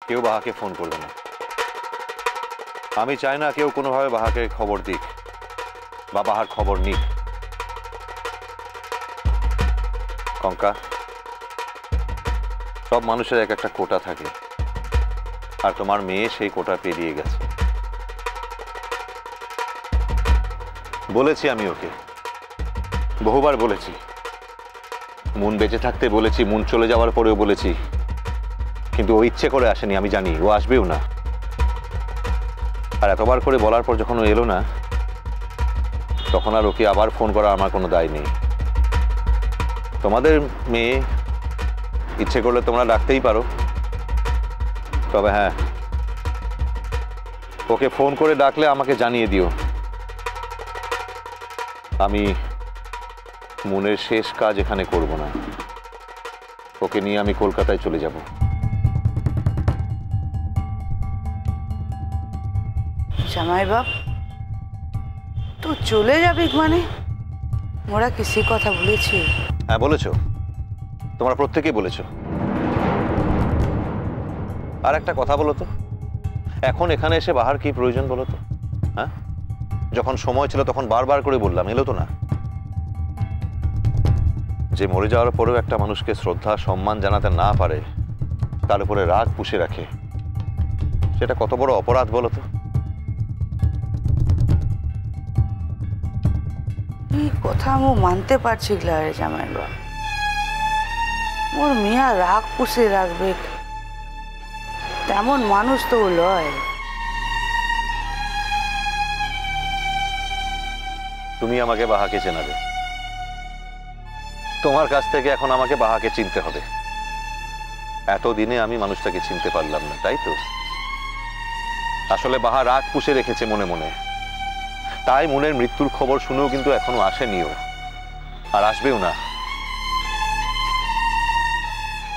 কেউ বাহাকে ফোন করবে না। আমি চাই না কেউ কোনোভাবে বাহাকে খবর দিক বা বাহার খবর নিক। কঙ্কা, সব মানুষের এক একটা কোটা থাকে, আর তোমার মেয়ে সেই কোটা পেরিয়ে গেছে। বলেছি আমি ওকে, বহুবার বলেছি। মন বেঁচে থাকতে বলেছি, মন চলে যাওয়ার পরেও বলেছি, কিন্তু ও ইচ্ছে করে আসেনি, আমি জানি ও আসবেও না। আর এতবার করে বলার পর যখন ও এলো না, তখন আর ওকে আবার ফোন করা আমার কোনো দায় নেই। তোমাদের মেয়ে, ইচ্ছে করলে তোমরা ডাকতেই পারো, তবে হ্যাঁ, ওকে ফোন করে ডাকলে আমাকে জানিয়ে দিও। আমি মনের শেষ কাজ এখানে করব না, ওকে নিয়ে আমি কলকাতায় চলে যাব। জামাই বাপ, তো চলে যাবি মানে? মোরা কিসি কথা বলেছি? হ্যাঁ বলেছো, তোমরা প্রত্যেকেই বলেছো। আর একটা কথা বলো তো, এখন এখানে এসে বাহার কি প্রয়োজন বলো তো? হ্যাঁ, যখন সময় ছিল তখন বারবার করে বললাম, এলো তো না। যে মরে যাওয়ার পরেও একটা মানুষকে শ্রদ্ধা সম্মান জানাতে না পারে, তার উপরে রাগ পুষে রাখে, সেটা কত বড় অপরাধ বলো তো? এই কথা আমি মানতে পারছি রে জামাই বাপ। মোর মিয়া রাগ পুষে রাখবে তেমন মানুষ তো লয়। তুমি আমাকে বাহাকে চেনাবে, তোমার কাছ থেকে এখন আমাকে বাহাকে চিনতে হবে। এতদিনে আমি মানুষটাকে চিনতে পারলাম না, তাই তো? আসলে বাহা রাগ পুষে রেখেছে মনে মনে, তাই মনের মৃত্যুর খবর শুনেও কিন্তু এখনো আসেনিও, আর আসবেও না।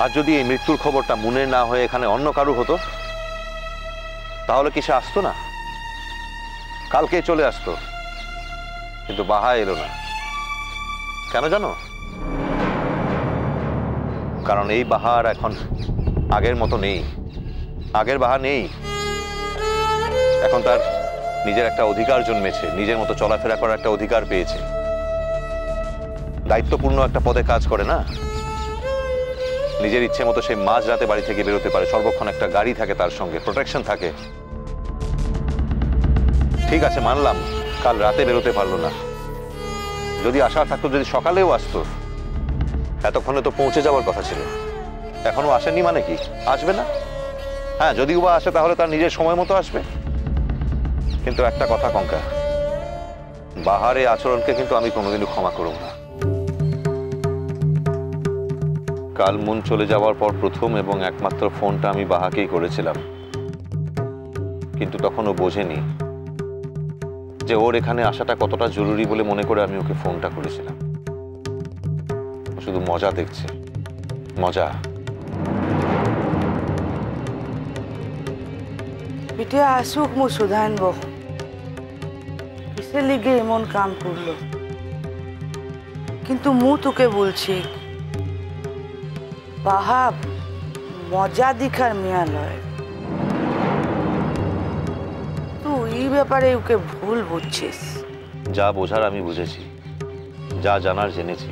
আর যদি এই মৃত্যুর খবরটা মনের না হয়ে এখানে অন্য কারো হতো, তাহলে কি সে আসতো না? কালকেই চলে আসতো। কিন্তু বাহা এলো না, কেন জানো? কারণ এই বাহার এখন আগের মতো নেই, আগের বাহা নেই। এখন তার নিজের একটা অধিকার জন্মেছে, নিজের মতো চলাফেরা করার একটা অধিকার পেয়েছে, দায়িত্বপূর্ণ একটা পদে কাজ করে না, নিজের ইচ্ছে মতো সে মাঝ রাতে বাড়ি থেকে বেরোতে পারে, সর্বক্ষণ একটা গাড়ি থাকে তার সঙ্গে, প্রোটেকশন থাকে। ঠিক আছে, মানলাম কাল রাতে বেরোতে পারলো না, যদি আশা থাকতো যদি সকালেও আসতো, এতক্ষণে তো পৌঁছে যাওয়ার কথা ছিল। এখনো আসেনি মানে কি আসবে না? হ্যাঁ, যদিও বা আসে তাহলে তার নিজের সময় মতো আসবে। কিন্তু একটা কথা কঙ্কা, বাহারে আচরণকে কিন্তু আমি কোনোদিনও ক্ষমা করব না। কাল মন চলে যাওয়ার পর প্রথম এবং একমাত্র ফোনটা আমি বাহাকেই করেছিলাম, কিন্তু তখন ও বোঝেনি যে ওর এখানে আসাটা কতটা জরুরি বলে মনে করে আমি ওকে ফোনটা করেছিলাম। শুধু মজা দেখছে, মজা। পিঠে আসুক মু শুধাইনব, কিসের লিগে এমন কাম করলো। কিন্তু মু তোকে বলছি, বাহা মজা দেখার মিয়া লয়। তুই এই ব্যাপারে ওকে ভুল বুঝছিস। যা বোঝার আমি বুঝেছি, যা জানার জেনেছি,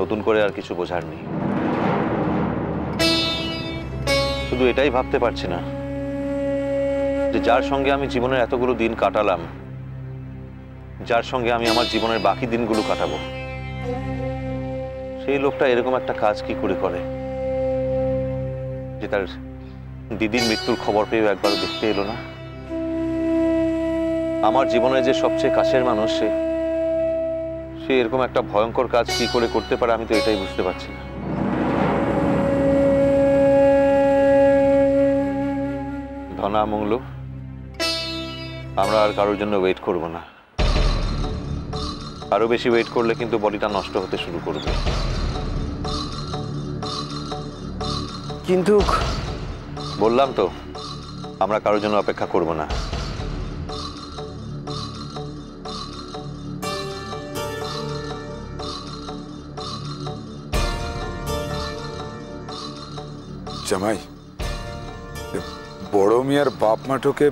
নতুন করে আর কিছু বোঝার নেই। শুধু এটাই ভাবতে পারছি না যে যার সঙ্গে আমি জীবনের এতগুলো দিন কাটালাম, যার সঙ্গে আমি আমার জীবনের বাকি দিনগুলো কাটাবো, সেই লোকটা এরকম একটা কাজ কি করে করে যে তার দিদির মৃত্যুর খবর পেয়েও একবারও দেখতে এলো না। আমার জীবনের যে সবচেয়ে কাছের মানুষ, সে এরকম একটা ভয়ঙ্কর কাজ কি করে করতে পারে, আমি তো এটাই বুঝতে পারছি না। ধনা, মঙ্গলু, আমরা আর কারোর জন্য ওয়েট করব না। আরো বেশি ওয়েট করলে কিন্তু বডিটা নষ্ট হতে শুরু করবে। কিন্তু বললাম তো, আমরা কারোর জন্য অপেক্ষা করব না। জামাই, বড় মিয়ার বাপ মাঠকে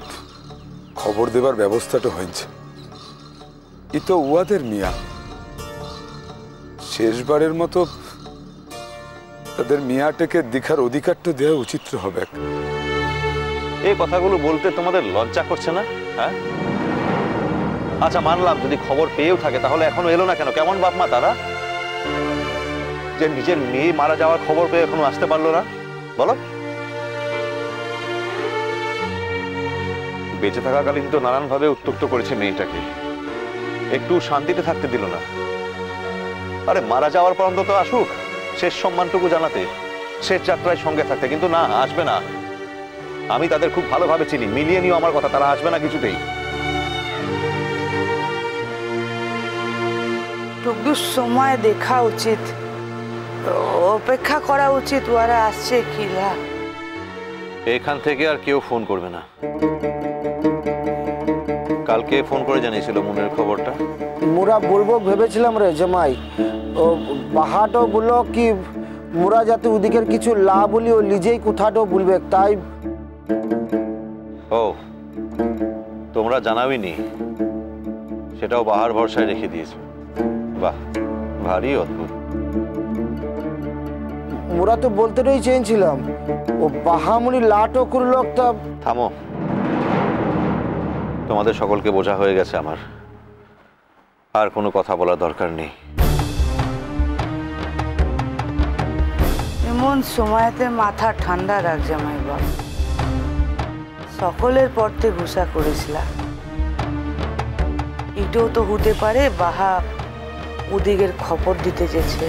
খবর দেবার ব্যবস্থাটা হয়েছে। ই তো উয়াদের মিয়া, শেষবারের মতো তাদের মিয়াটাকে দেখার অধিকারটা দেওয়া উচিত হবে। এই কথাগুলো বলতে তোমাদের লজ্জা করছে না? হ্যাঁ, আচ্ছা মানলাম যদি খবর পেয়েও থাকে, তাহলে এখনো এলো না কেন? কেমন বাপ মা তারা যে নিজের মেয়ে মারা যাওয়ার খবর পেয়ে এখনো আসতে পারলো না? বলো। বেঁচে থাকাকালীন তো নানান ভাবে উত্তক্ত করেছে মেয়েটাকে, একটু শান্তিতে থাকতে দিল না। আরে মারা যাওয়ার পর অন্তত আসুক, শেষ সম্মানটুকু জানাতে, শেষ যাত্রায় সঙ্গে থাকতে। কিন্তু না, আসবে না। আমি তাদের খুব ভালোভাবে চিনি, মিলিয়ে নিও আমার কথা, তারা আসবে না কিছুতেই। টুকু সময় দেখা উচিত, অপেক্ষা করা উচিত, ওরা আসছে কিলা। এখান থেকে আর কেউ ফোন করবে না। কালকে ফোন করে জানিয়েছিল মনের খবরটা। মোরা বলবো ভেবেছিলাম রে জামাই, ও বাহাটো বললো কি মোরা যাতে ওদিকের কিছু লা বলি, ও নিজেই কোথাটো বলবে, তাই। ও, তোমরা জানাবিনি, সেটাও বাহার ভরসায় রেখে দিয়েছে। বাহ, ভারী অদ্ভুত। মোরা তো বলতেই চেয়েছিলাম, ও বাহামুনি লাটো করলো। তা থামো, তোমাদের সকলকে বোঝা হয়ে গেছে আমার, আর কোনো কথা বলার দরকার নেই। এমন সময়তে মাথা ঠান্ডা রাখ জামাই বাপ। সকলের পড়তে ঘুষা করেছিল, এটাও তো হতে পারে বাহা ওদিকের খবর দিতে যেছে।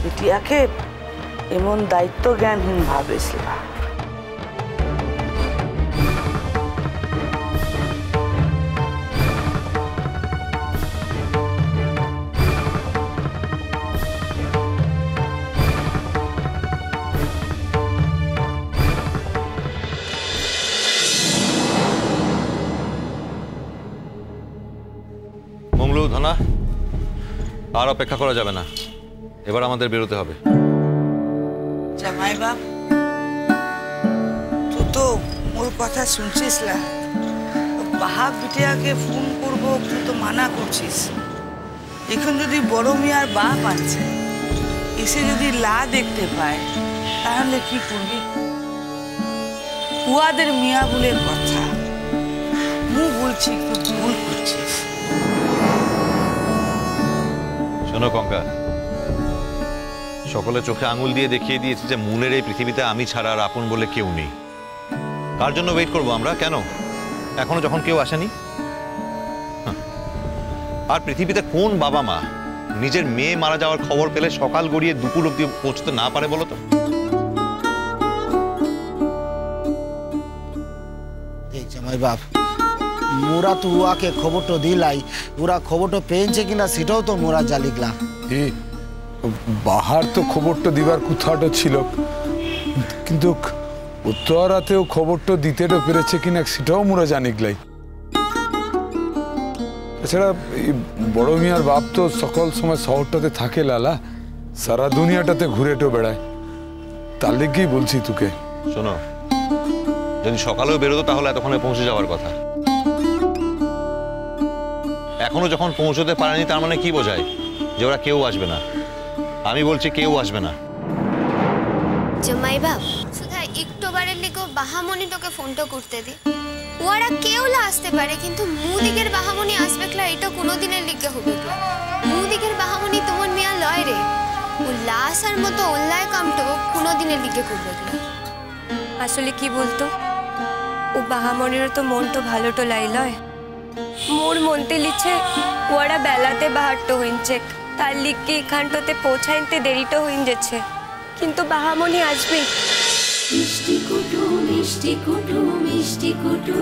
ইটিয়াকে এমন দায়িত্ব জ্ঞানহীন ভাবেছিল। মংলু, ধনা, আর অপেক্ষা করা যাবে না, এবার আমাদের বেরোতে হবে। জামাই বাপ, তুই তো মোর কথা শুনছিস না? বাহা বিটিয়াকে ফোন করবো, তুই তো মানা করছিস। এখন যদি বড় মিয়ার বাপ আছে, এসে যদি লা দেখতে পায়, তাহলে কি করবি? উয়াদের মিয়া বলে কথা, মু বলছি তুই ভুল করছিস। শোনো কঙ্কা, সকলে চোখে আঙুল দিয়ে দেখিয়ে দিয়েছে যে মুনের এই পৃথিবীতে আমি ছাড়া আর আপন বলে কেউ নেই। কার জন্য ওয়েট করবো আমরা? কেন এখনো যখন কেউ আসেনি? আর পৃথিবীতে কোন বাবা মা নিজের মেয়ে মারা যাওয়ার খবর পেলে সকাল গড়িয়ে দুপুর অব্দি পৌঁছতে না পারে বলো তো? জামাই বাপ, মোরা তো উয়াকে খবরটা দিলাই, ওরা খবরটা পেয়েছে কিনা সেটাও তো মোরা জানিগলা। বাহার তো খবরটা দিবার কোথাটা ছিল, কিন্তু উত্তরাতেও খবরটা দিতেও পেরেছে কিনা সেটাও মোরা জানিগলাই। এছাড়া বড় মিয়ার বাপ তো সকল সময় শহরটাতে থাকে লালা, সারা দুনিয়াটাতে ঘুরেটো বেড়ায়, তার লেগেই বলছি তোকে। শোনো, যদি সকালেও বেরোতো তাহলে এতক্ষণে পৌঁছে যাওয়ার কথা। এখনো যখন পৌঁছতে পারেনি, তার মানে কি বোঝায়? যে ওরা কেউ আসবে না। আমি বলছি কেউ আসবে না। জামাই বাপ, সুধা একটু বারের লিগো বাহামণি তোকে ফোনটা করতে দে। ওরা কেউলা আসতে পারে, কিন্তু মুদিকের বাহামণি আসবে ক্লা, এটা কোনোদিনের লিগে হবে ক্লা। মুদিকের বাহামণি তোমার মিয়া লয় রে, ও লাসার মতো অল্লায় কামটো কোনোদিনের লিগে করবে ক্লা। আসলে কি বলতো, ও বাহামণির তো মনটা ভালোটো লাই লয়। মোর মনতে লিছে ওরা বেলাতে বাহারটো হইনছে, তার লিগকে এখানটোতে পৌঁছাইতে দেরিটো হইন যাচ্ছে, কিন্তু বাহামণি আসবে। মিষ্টি কুটু মিষ্টি কুটু মিষ্টি কুটু।